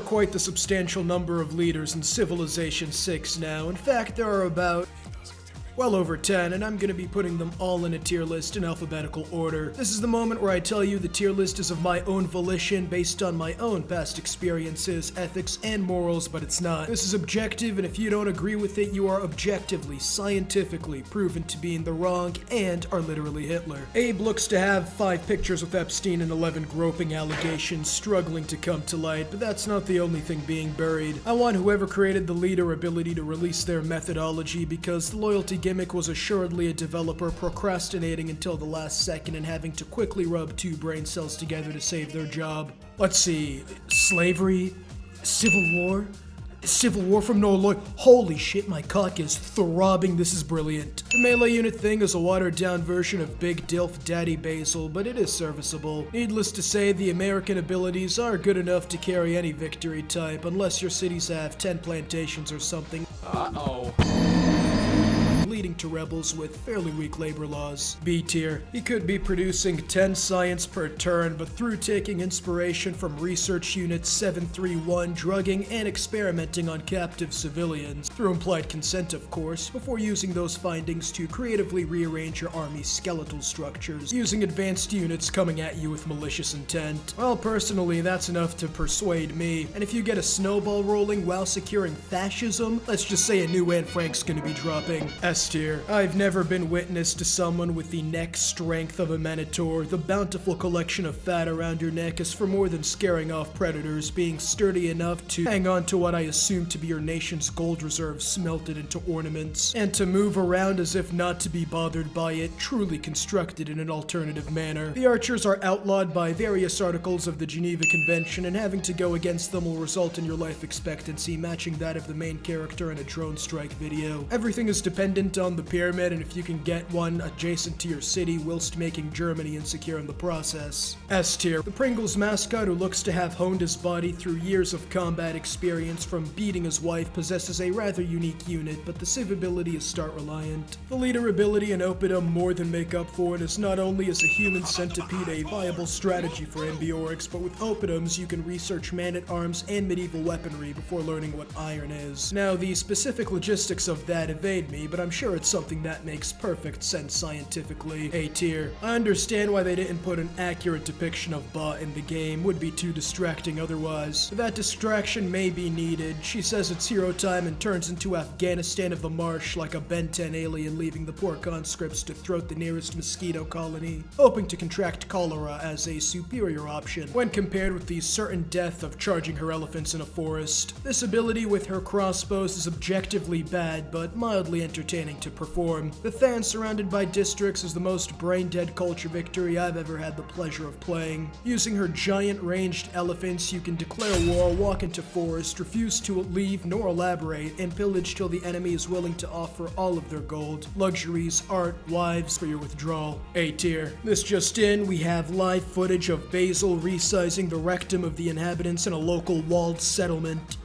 are quite the substantial number of leaders in Civilization 6 now. In fact, there are about well over 10, and I'm gonna be putting them all in a tier list in alphabetical order. This is the moment where I tell you the tier list is of my own volition, based on my own past experiences, ethics, and morals, but it's not. This is objective, and if you don't agree with it, you are objectively, scientifically proven to be in the wrong, and are literally Hitler. Abe looks to have 5 pictures with Epstein and 11 groping allegations struggling to come to light, but that's not the only thing being buried. I want whoever created the leader ability to release their methodology, because the loyalty gimmick was assuredly a developer procrastinating until the last second and having to quickly rub 2 brain cells together to save their job. Let's see, slavery, civil war from Norloy. Holy shit, my cock is throbbing, this is brilliant. The melee unit thing is a watered down version of Big Dilf Daddy Basil, but it is serviceable. Needless to say, the American abilities are good enough to carry any victory type, unless your cities have 10 plantations or something. Uh-oh. Leading to rebels with fairly weak labor laws. B tier. He could be producing 10 science per turn, but through taking inspiration from research unit 731, drugging and experimenting on captive civilians, through implied consent of course, before using those findings to creatively rearrange your army's skeletal structures, using advanced units coming at you with malicious intent. Well, personally, that's enough to persuade me, and if you get a snowball rolling while securing fascism, let's just say a new Anne Frank's gonna be dropping. S tier. I've never been witness to someone with the neck strength of a minotaur. The bountiful collection of fat around your neck is for more than scaring off predators, being sturdy enough to hang on to what I assume to be your nation's gold reserves smelted into ornaments, and to move around as if not to be bothered by it, truly constructed in an alternative manner. The archers are outlawed by various articles of the Geneva Convention, and having to go against them will result in your life expectancy matching that of the main character in a drone strike video. Everything is dependent on the pyramid, and if you can get one adjacent to your city whilst making Germany insecure in the process. S tier. The Pringles mascot, who looks to have honed his body through years of combat experience from beating his wife, possesses a rather unique unit, but the civ ability is start reliant. The leader ability in Opidum more than make up for it, as not only is a human centipede a viable strategy for Ambiorix, but with Opidums you can research man-at-arms and medieval weaponry before learning what iron is. Now, the specific logistics of that evade me, but I'm sure it's something that makes perfect sense scientifically. A tier. I understand why they didn't put an accurate depiction of Ba in the game, would be too distracting otherwise. But that distraction may be needed. She says it's hero time and turns into Afghanistan of the marsh like a Ben 10 alien, leaving the poor conscripts to throat the nearest mosquito colony, hoping to contract cholera as a superior option when compared with the certain death of charging her elephants in a forest. This ability with her crossbows is objectively bad, but mildly entertaining to perform. The Than surrounded by districts is the most brain-dead culture victory I've ever had the pleasure of playing. Using her giant ranged elephants, you can declare war, walk into forest, refuse to leave nor elaborate, and pillage till the enemy is willing to offer all of their gold, luxuries, art, wives for your withdrawal. A tier. This just in, we have live footage of Basil resizing the rectum of the inhabitants in a local walled settlement.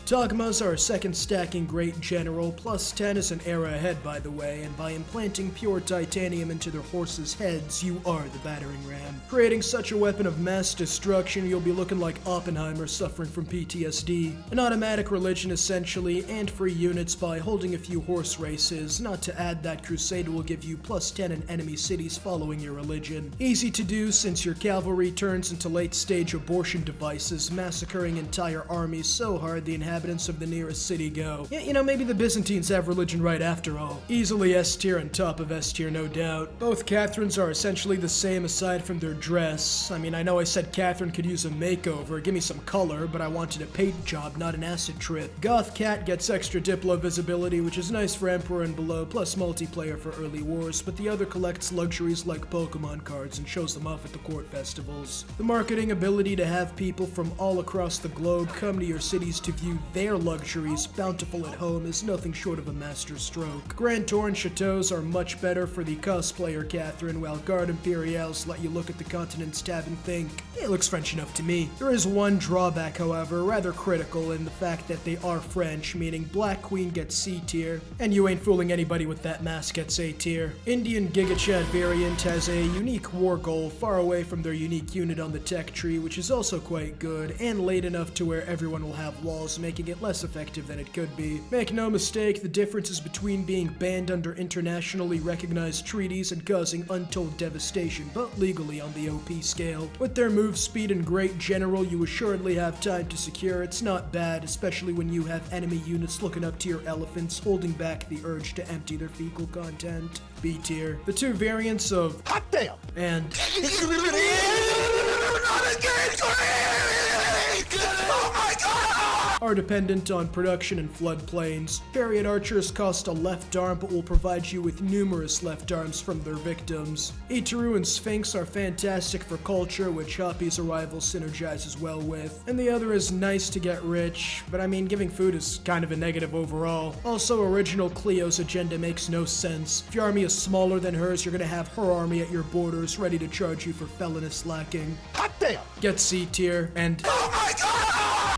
Dogmas are a second stacking great general, plus 10 is an era ahead by the way, and by implanting pure titanium into their horses' heads, you are the battering ram. Creating such a weapon of mass destruction, you'll be looking like Oppenheimer suffering from PTSD. An automatic religion essentially, and free units by holding a few horse races, not to add that Crusade will give you plus 10 in enemy cities following your religion. Easy to do since your cavalry turns into late stage abortion devices, massacring entire armies so hard the inhabitants of the nearest city go. Yeah, you know, maybe the Byzantines have religion right after all. Easily S tier on top of S tier, no doubt. Both Catherines are essentially the same aside from their dress. I mean, I know I said Catherine could use a makeover, give me some color, but I wanted a paint job, not an acid trip. Goth Cat gets extra Diplo visibility, which is nice for Emperor and below, plus multiplayer for early wars, but the other collects luxuries like Pokemon cards and shows them off at the court festivals. The marketing ability to have people from all across the globe come to your cities to view their luxuries bountiful at home is nothing short of a masterstroke. Grand Tour and Chateaus are much better for the cosplayer Catherine, while Garde Impériales let you look at the continent's tab and think, it looks French enough to me. There is one drawback, however, rather critical in the fact that they are French, meaning Black Queen gets C tier, and you ain't fooling anybody with that mask gets A tier. Indian Giga Chad variant has a unique war goal far away from their unique unit on the tech tree, which is also quite good, and late enough to where everyone will have walls, making it less effective than it could be. Make no mistake, the difference is between being banned under internationally recognized treaties and causing untold devastation, but legally on the OP scale. With their move speed and great general you assuredly have time to secure, it's not bad, especially when you have enemy units looking up to your elephants, holding back the urge to empty their fecal content. B tier. The two variants of Hot Damn and are dependent on production and floodplains. Chariot archers cost a left arm but will provide you with numerous left arms from their victims. Itaru and Sphinx are fantastic for culture, which Hoppy's arrival synergizes well with. And the other is nice to get rich, but I mean giving food is kind of a negative overall. Also, original Cleo's agenda makes no sense. If your army is smaller than hers, you're gonna have her army at your borders ready to charge you for felonious lacking. Hot damn! Gets C tier, and oh my god!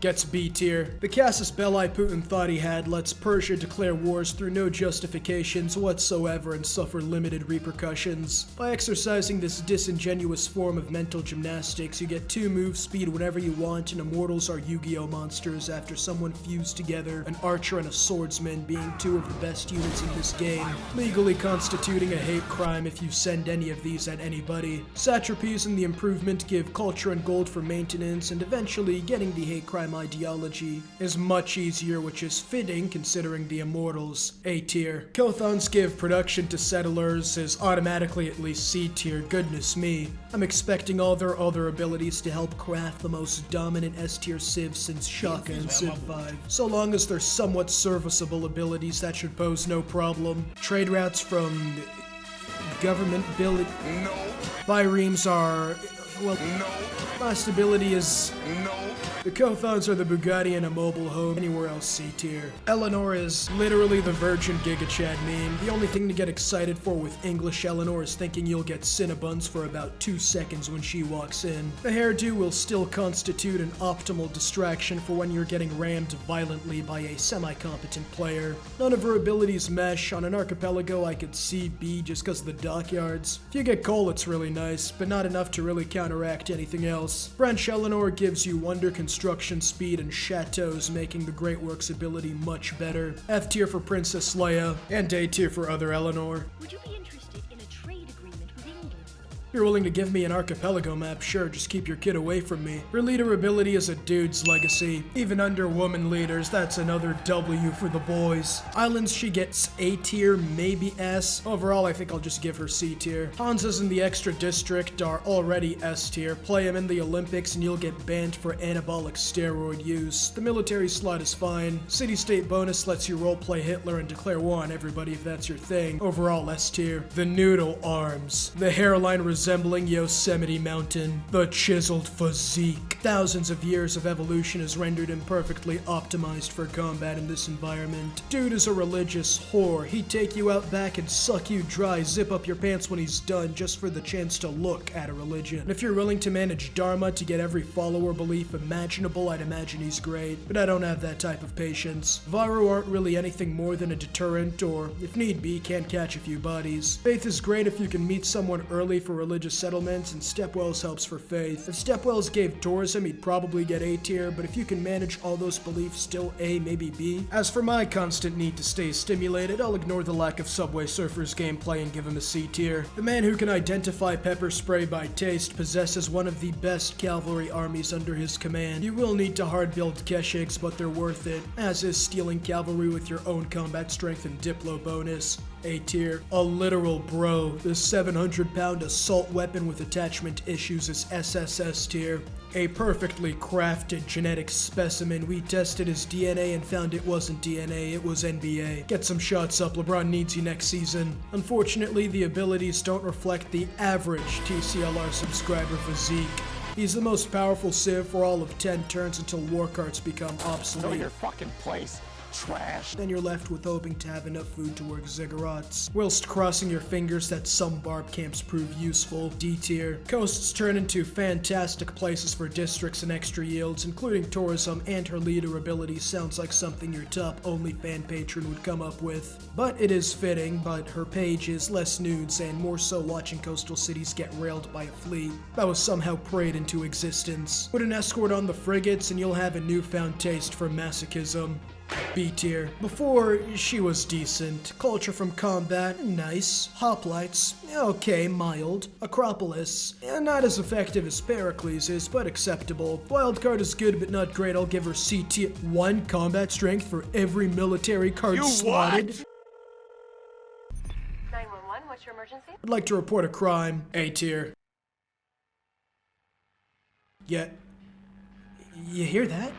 Gets B tier. The casus belli Putin thought he had lets Persia declare wars through no justifications whatsoever and suffer limited repercussions. By exercising this disingenuous form of mental gymnastics, you get 2 move speed whenever you want, and immortals are Yu-Gi-Oh monsters after someone fused together an archer and a swordsman, being 2 of the best units in this game, legally constituting a hate crime if you send any of these at anybody. Satrapies and the improvement give culture and gold for maintenance, and eventually getting the hate crime ideology is much easier, which is fitting considering the immortals. A tier. Kothons give production to settlers is automatically at least C tier. Goodness me. I'm expecting all their other abilities to help craft the most dominant S tier civs since Shaka and Civ 5. So long as they're somewhat serviceable abilities, that should pose no problem. Trade routes from government ability. No. Biremes are, well, no. Last ability is no. The Kothons are the Bugatti in a mobile home, anywhere else C tier. Eleanor is literally the virgin Giga Chad meme. The only thing to get excited for with English Eleanor is thinking you'll get Cinnabons for about 2 seconds when she walks in. The hairdo will still constitute an optimal distraction for when you're getting rammed violently by a semi-competent player. None of her abilities mesh. On an archipelago I could see B just cause of the dockyards. If you get coal it's really nice, but not enough to really counteract anything else. French Eleanor gives you wonder construction speed and chateaus, making the Great Works ability much better. F tier for Princess Leia, and A tier for other Eleanor. Would you be interested in a trade agreement with England? If you're willing to give me an archipelago map, sure, just keep your kid away from me. Her leader ability is a dude's legacy. Even under woman leaders, that's another W for the boys. Islands, she gets A tier, maybe S. Overall, I think I'll just give her C tier. Hanzas in the extra district are already S tier. Play them in the Olympics and you'll get banned for anabolic steroid use. The military slot is fine. City-state bonus lets you roleplay Hitler and declare war on everybody if that's your thing. Overall, S tier. The noodle arms. The hairline resembling Yosemite Mountain. The chiseled physique. Thousands of years of evolution has rendered him perfectly optimized for combat in this environment. Dude is a religious whore. He'd take you out back and suck you dry, zip up your pants when he's done just for the chance to look at a religion. And if you're willing to manage Dharma to get every follower belief imaginable, I'd imagine he's great. But I don't have that type of patience. Varu aren't really anything more than a deterrent, or, if need be, can catch a few bodies. Faith is great if you can meet someone early for religious settlements, and Stepwells helps for faith. If Stepwells gave tourism, he'd probably get A tier, but if you can manage all those beliefs, still A, maybe B. As for my constant need to stay stimulated, I'll ignore the lack of Subway Surfers gameplay and give him a C tier. The man who can identify pepper spray by taste possesses one of the best cavalry armies under his command. You will need to hard build Keshiks, but they're worth it, as is stealing cavalry with your own combat strength and Diplo bonus. A tier. A literal bro. The 700-pound assault weapon with attachment issues is SSS tier. A perfectly crafted genetic specimen. We tested his DNA and found it wasn't DNA, it was NBA. Get some shots up, LeBron needs you next season. Unfortunately, the abilities don't reflect the average TCLR subscriber physique. He's the most powerful civ for all of 10 turns until war carts become obsolete. Know your fucking place, trash. Then you're left with hoping to have enough food to work ziggurats, whilst crossing your fingers that some barb camps prove useful. D tier. Coasts turn into fantastic places for districts and extra yields, including tourism, and her leader ability sounds like something your top OnlyFan patron would come up with. But it is fitting, but her page is less nudes and more so watching coastal cities get railed by a fleet that was somehow prayed into existence. Put an escort on the frigates and you'll have a newfound taste for masochism. B tier. Before, she was decent. Culture from combat, nice. Hoplites, okay, mild. Acropolis, not as effective as Pericles is, but acceptable. Wildcard is good but not great, I'll give her C tier. 1 combat strength for every military card You slotted. what? 911, what's your emergency? I'd like to report a crime. A tier. Yeah. You hear that?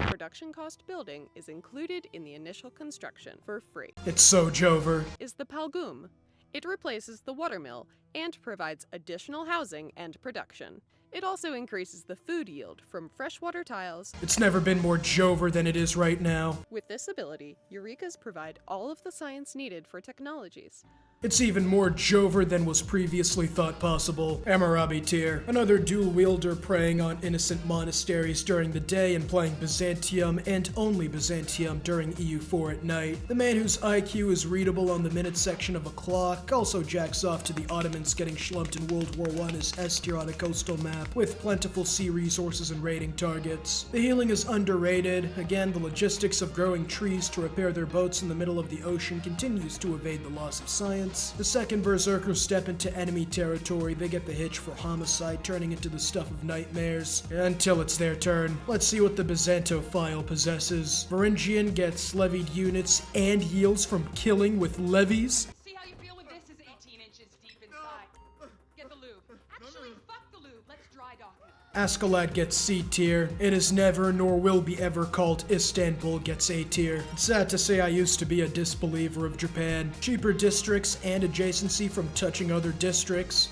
Production cost building is included in the initial construction for free. It's so Jover. Is the Palgoum. It replaces the watermill and provides additional housing and production. It also increases the food yield from freshwater tiles. It's never been more Jover than it is right now. With this ability, Eurekas provide all of the science needed for technologies. It's even more Jover than was previously thought possible. Hammurabi tier. Another dual wielder preying on innocent monasteries during the day and playing Byzantium and only Byzantium during EU4 at night. The man whose IQ is readable on the minute section of a clock also jacks off to the Ottomans getting schlumped in World War I as S tier on a coastal map with plentiful sea resources and raiding targets. The healing is underrated. Again, the logistics of growing trees to repair their boats in the middle of the ocean continues to evade the loss of science. The second berserkers step into enemy territory, they get the hitch for homicide, turning into the stuff of nightmares. Until it's their turn. Let's see what the Byzantophile possesses. Varangian gets levied units and yields from killing with levies. See how you feel with this is 18 inches deep inside. Get the lube. Actually, fuck the lube. Let's dry dock it. Ascalad gets C tier. It is never nor will be ever called Istanbul gets A tier. It's sad to say I used to be a disbeliever of Japan. Cheaper districts and adjacency from touching other districts.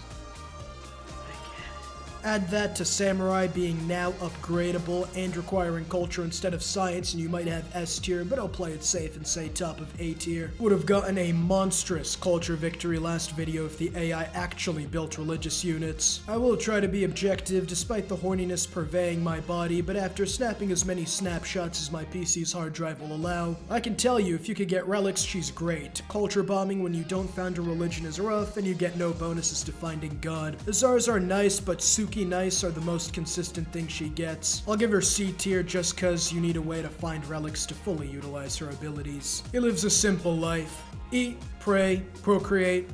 Add that to samurai being now upgradable and requiring culture instead of science, and you might have S tier, but I'll play it safe and say top of A tier. Would have gotten a monstrous culture victory last video if the AI actually built religious units. I will try to be objective despite the horniness purveying my body, but after snapping as many snapshots as my PC's hard drive will allow, I can tell you if you could get relics, she's great. Culture bombing when you don't found a religion is rough, and you get no bonuses to finding God. The Tsars are nice, but Suki nice are the most consistent thing she gets. I'll give her C tier just cause you need a way to find relics to fully utilize her abilities. He lives a simple life. Eat, pray, procreate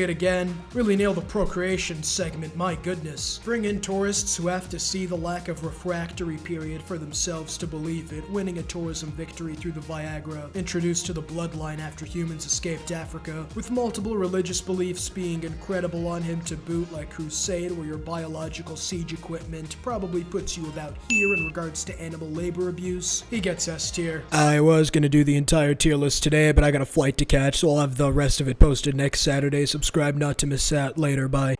again. Really nail the procreation segment, my goodness. Bring in tourists who have to see the lack of refractory period for themselves to believe it, winning a tourism victory through the Viagra. Introduced to the bloodline after humans escaped Africa, with multiple religious beliefs being incredible on him to boot, like Crusade, where your biological siege equipment probably puts you about here in regards to animal labor abuse. He gets S tier. I was gonna do the entire tier list today, but I got a flight to catch, so I'll have the rest of it posted next Saturday. Subscribe not to miss out. Later, bye.